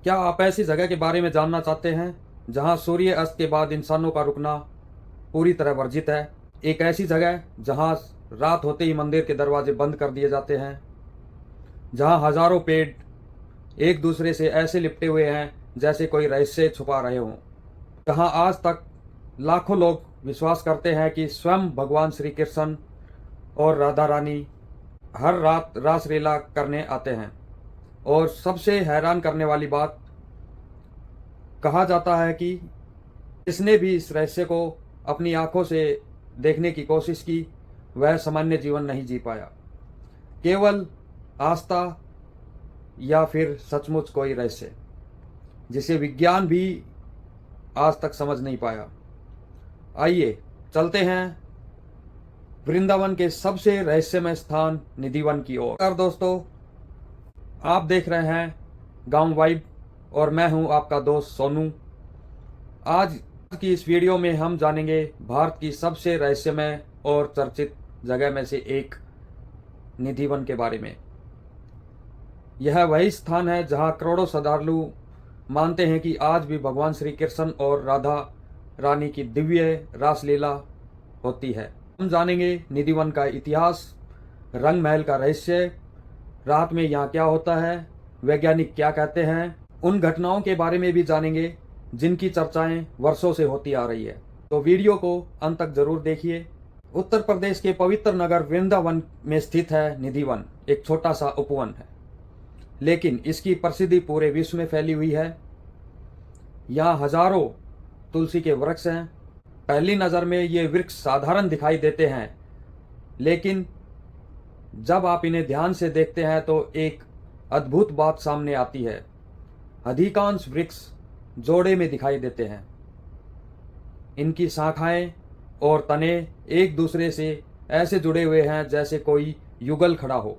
क्या आप ऐसी जगह के बारे में जानना चाहते हैं जहां सूर्य अस्त के बाद इंसानों का रुकना पूरी तरह वर्जित है? एक ऐसी जगह जहां रात होते ही मंदिर के दरवाजे बंद कर दिए जाते हैं, जहां हजारों पेड़ एक दूसरे से ऐसे लिपटे हुए हैं जैसे कोई रहस्य छुपा रहे हों, जहां आज तक लाखों लोग विश्वास करते हैं कि स्वयं भगवान श्री कृष्ण और राधा रानी हर रात रासलीला करने आते हैं। और सबसे हैरान करने वाली बात, कहा जाता है कि जिसने भी इस रहस्य को अपनी आंखों से देखने की कोशिश की वह सामान्य जीवन नहीं जी पाया। केवल आस्था या फिर सचमुच कोई रहस्य जिसे विज्ञान भी आज तक समझ नहीं पाया। आइए चलते हैं वृंदावन के सबसे रहस्यमय स्थान निधिवन की ओर। और दोस्तों, आप देख रहे हैं गांव वाइब और मैं हूं आपका दोस्त सोनू। आज की इस वीडियो में हम जानेंगे भारत की सबसे रहस्यमय और चर्चित जगह में से एक निधिवन के बारे में। यह वही स्थान है जहां करोड़ों श्रद्धालु मानते हैं कि आज भी भगवान श्री कृष्ण और राधा रानी की दिव्य रासलीला होती है। हम जानेंगे निधिवन का इतिहास, रंग महल का रहस्य, रात में यहाँ क्या होता है, वैज्ञानिक क्या कहते हैं, उन घटनाओं के बारे में भी जानेंगे जिनकी चर्चाएं वर्षों से होती आ रही है। तो वीडियो को अंत तक जरूर देखिए। उत्तर प्रदेश के पवित्र नगर वृंदावन में स्थित है निधिवन। एक छोटा सा उपवन है, लेकिन इसकी प्रसिद्धि पूरे विश्व में फैली हुई है। यहाँ हजारों तुलसी के वृक्ष हैं। पहली नज़र में ये वृक्ष साधारण दिखाई देते हैं, लेकिन जब आप इन्हें ध्यान से देखते हैं तो एक अद्भुत बात सामने आती है। अधिकांश वृक्ष जोड़े में दिखाई देते हैं। इनकी शाखाएं और तने एक दूसरे से ऐसे जुड़े हुए हैं जैसे कोई युगल खड़ा हो।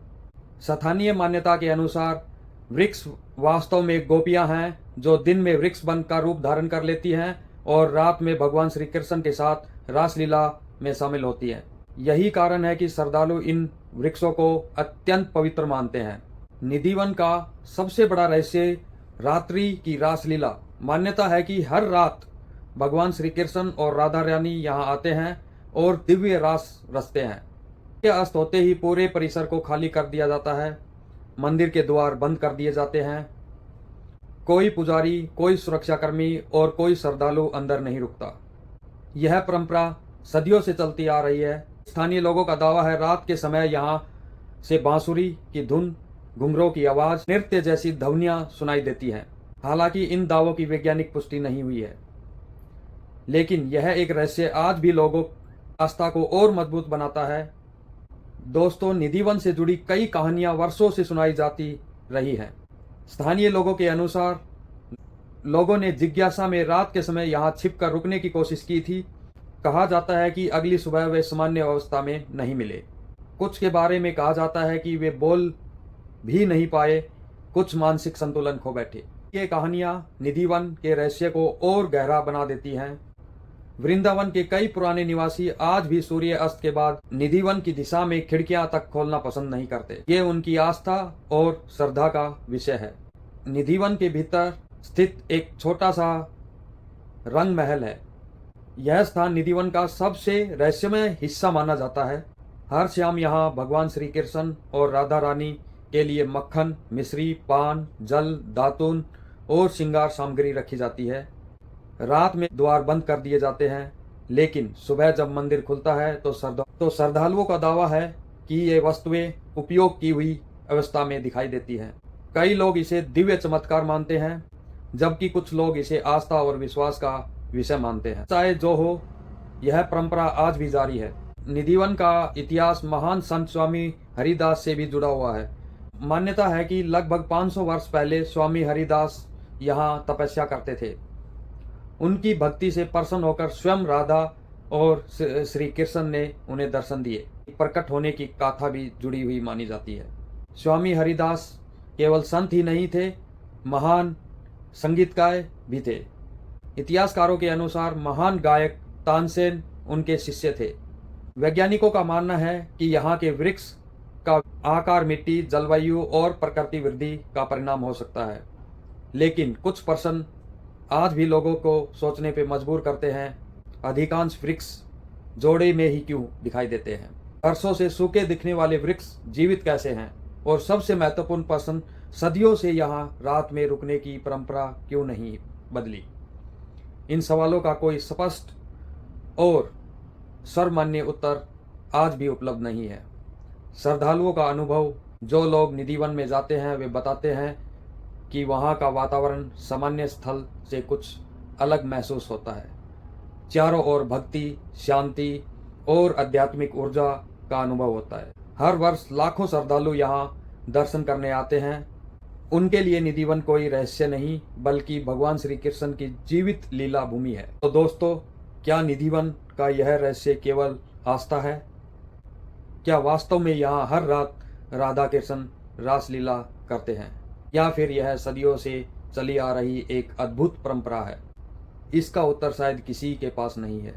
स्थानीय मान्यता के अनुसार वृक्ष वास्तव में गोपियां हैं जो दिन में वृक्ष वन का रूप धारण कर लेती हैं और रात में भगवान श्री कृष्ण के साथ रासलीला में शामिल होती हैं। यही कारण है कि श्रद्धालु इन वृक्षों को अत्यंत पवित्र मानते हैं। निधिवन का सबसे बड़ा रहस्य रात्रि की रासलीला। मान्यता है कि हर रात भगवान श्री कृष्ण और राधा रानी यहाँ आते हैं और दिव्य रास रचते हैं। अस्त होते ही पूरे परिसर को खाली कर दिया जाता है। मंदिर के द्वार बंद कर दिए जाते हैं। कोई पुजारी, कोई सुरक्षाकर्मी और कोई श्रद्धालु अंदर नहीं रुकता। यह परंपरा सदियों से चलती आ रही है। स्थानीय लोगों का दावा है रात के समय यहाँ से बांसुरी की धुन, घुंघरों की आवाज, नृत्य जैसी ध्वनियां सुनाई देती हैं। हालांकि इन दावों की वैज्ञानिक पुष्टि नहीं हुई है, लेकिन यह एक रहस्य आज भी लोगों की आस्था को और मजबूत बनाता है। दोस्तों, निधिवन से जुड़ी कई कहानियां वर्षों से सुनाई जाती रही हैं। स्थानीय लोगों के अनुसार लोगों ने जिज्ञासा में रात के समय यहाँ छिपकर रुकने की कोशिश की थी। कहा जाता है कि अगली सुबह वे सामान्य अवस्था में नहीं मिले। कुछ के बारे में कहा जाता है कि वे बोल भी नहीं पाए, कुछ मानसिक संतुलन खो बैठे। ये कहानियां निधिवन के रहस्य को और गहरा बना देती हैं। वृंदावन के कई पुराने निवासी आज भी सूर्य अस्त के बाद निधिवन की दिशा में खिड़कियां तक खोलना पसंद नहीं करते। ये उनकी आस्था और श्रद्धा का विषय है। निधिवन के भीतर स्थित एक छोटा सा रंग महल है। यह स्थान निधिवन का सबसे रहस्यमय हिस्सा माना जाता है। हर शाम यहाँ भगवान श्री कृष्ण और राधा रानी के लिए मक्खन, मिश्री, पान, जल, दातून और श्रृंगार सामग्री रखी जाती है। रात में द्वार बंद कर दिए जाते हैं, लेकिन सुबह जब मंदिर खुलता है तो श्रद्धालुओं का दावा है कि ये वस्तुएं उपयोग की हुई अवस्था में दिखाई देती हैं। कई लोग इसे दिव्य चमत्कार मानते हैं, जबकि कुछ लोग इसे आस्था और विश्वास का विषय मानते हैं। चाहे जो हो, यह परंपरा आज भी जारी है। निधिवन का इतिहास महान संत स्वामी हरिदास से भी जुड़ा हुआ है। मान्यता है कि लगभग 500 वर्ष पहले स्वामी हरिदास यहाँ तपस्या करते थे। उनकी भक्ति से प्रसन्न होकर स्वयं राधा और श्री कृष्ण ने उन्हें दर्शन दिए। प्रकट होने की गाथा भी जुड़ी हुई मानी जाती है। स्वामी हरिदास केवल संत ही नहीं थे, महान संगीतकार भी थे। इतिहासकारों के अनुसार महान गायक तानसेन उनके शिष्य थे। वैज्ञानिकों का मानना है कि यहाँ के वृक्ष का आकार मिट्टी, जलवायु और प्रकृति वृद्धि का परिणाम हो सकता है। लेकिन कुछ पर्सन आज भी लोगों को सोचने पे मजबूर करते हैं, अधिकांश वृक्ष जोड़े में ही क्यों दिखाई देते हैं? वर्षों से सूखे दिखने वाले वृक्ष जीवित कैसे हैं? और सबसे महत्वपूर्ण प्रश्न, सदियों से यहाँ रात में रुकने की परंपरा क्यों नहीं बदली? इन सवालों का कोई स्पष्ट और सर्वमान्य उत्तर आज भी उपलब्ध नहीं है। श्रद्धालुओं का अनुभव, जो लोग निधिवन में जाते हैं, वे बताते हैं कि वहाँ का वातावरण सामान्य स्थल से कुछ अलग महसूस होता है। चारों ओर भक्ति, शांति और आध्यात्मिक ऊर्जा का अनुभव होता है। हर वर्ष लाखों श्रद्धालु यहाँ दर्शन करने आते हैं। उनके लिए निधिवन कोई रहस्य नहीं, बल्कि भगवान श्री कृष्ण की जीवित लीला भूमि है। तो दोस्तों, क्या निधिवन का यह रहस्य केवल आस्था है? क्या वास्तव में यहाँ हर रात राधा कृष्ण रासलीला करते हैं, या फिर यह सदियों से चली आ रही एक अद्भुत परंपरा है? इसका उत्तर शायद किसी के पास नहीं है,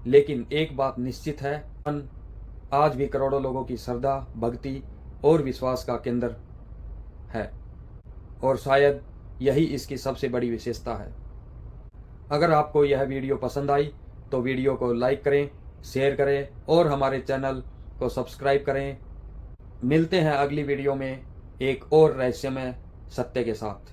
लेकिन एक बात निश्चित है, आज भी करोड़ों लोगों की श्रद्धा, भक्ति और विश्वास का केंद्र है, और शायद यही इसकी सबसे बड़ी विशेषता है। अगर आपको यह वीडियो पसंद आई तो वीडियो को लाइक करें, शेयर करें और हमारे चैनल को सब्सक्राइब करें। मिलते हैं अगली वीडियो में एक और रहस्यमय सत्य के साथ।